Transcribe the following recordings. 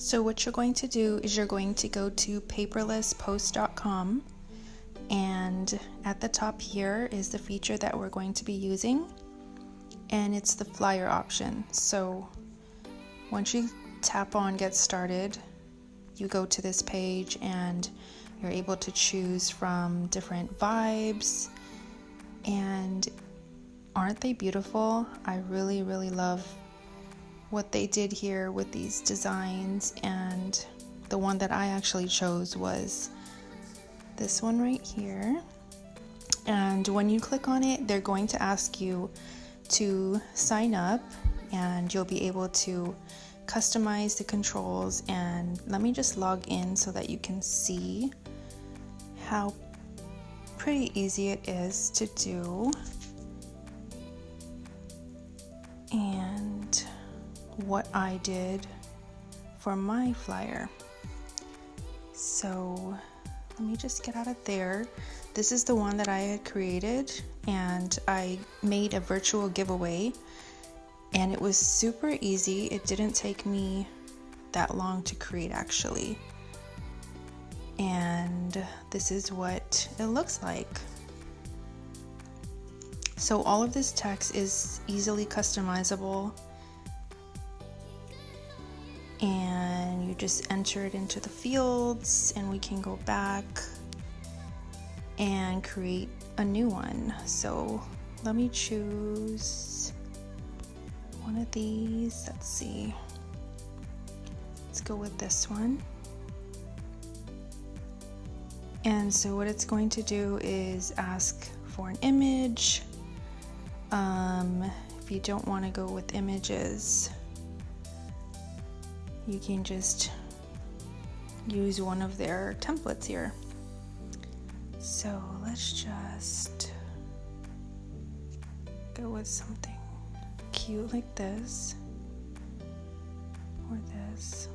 So what you're going to do is you're going to go to paperlesspost.com, and at the top here is the feature that we're going to be using, and it's the flyer option. So once you tap on get started, you go to this page and you're able to choose from different vibes, and aren't they beautiful? I really love what they did here with these designs, and the one that I actually chose was this one right here. And when you click on it, they're going to ask you to sign up, and you'll be able to customize the controls. And let me just log in so that you can see how pretty easy it is to do and what I did for my flyer. So let me just get out of there. This is the one that I had created, and I made a virtual giveaway, and it was super easy. It didn't take me that long to create actually. And this is what it looks like. So all of this text is easily customizable, and you just enter it into the fields, and we can go back and create a new one. So let me choose one of these. Let's see. Let's go with this one. And so what it's going to do is ask for an image. If you don't want to go with images, you can just use one of their templates here. So let's just go with something cute like this, or this.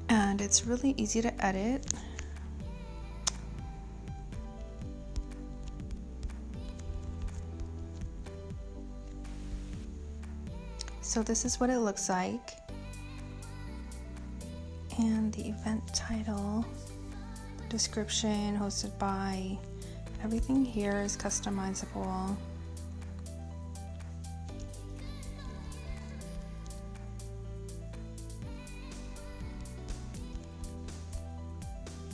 And it's really easy to edit. So this is what it looks like. And the event title, description, hosted by, everything here is customizable.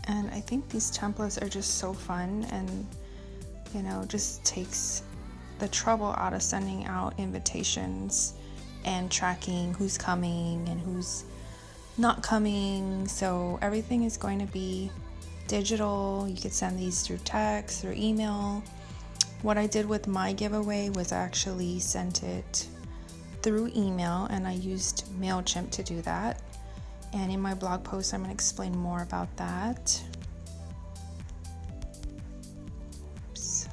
And I think these templates are just so fun, and just takes the trouble out of sending out invitations and tracking who's coming and who's not coming. So everything is going to be digital. You could send these through text or email. What I did with my giveaway was I actually sent it through email, and I used MailChimp to do that. And in my blog post, I'm going to explain more about that. Oops.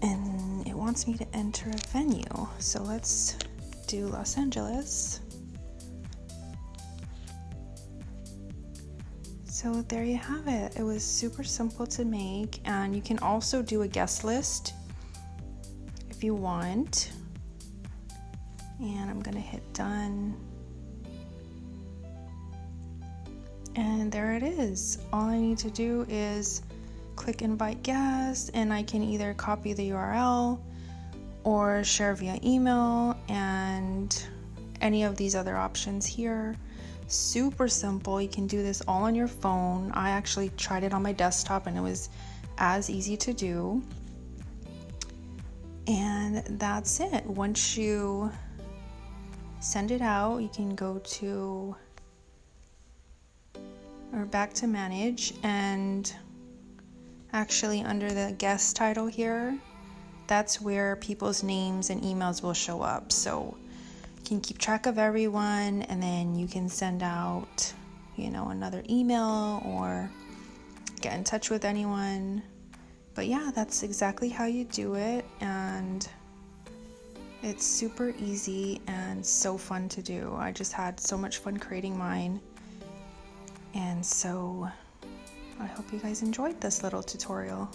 And it wants me to enter a venue. So let's do Los Angeles. So there you have it. It was super simple to make, and you can also do a guest list if you want. And I'm gonna hit done, and there it is. All I need to do is click invite guests, and I can either copy the URL or share via email, and any of these other options here. Super simple. You can do this all on your phone. I actually tried it on my desktop, and it was as easy to do. And that's it. Once you send it out, you can go to or back to manage, and actually under the guest title here, that's where people's names and emails will show up. So you can keep track of everyone, and then you can send out, another email or get in touch with anyone. But yeah, that's exactly how you do it, and it's super easy and so fun to do. I just had so much fun creating mine, and so I hope you guys enjoyed this little tutorial.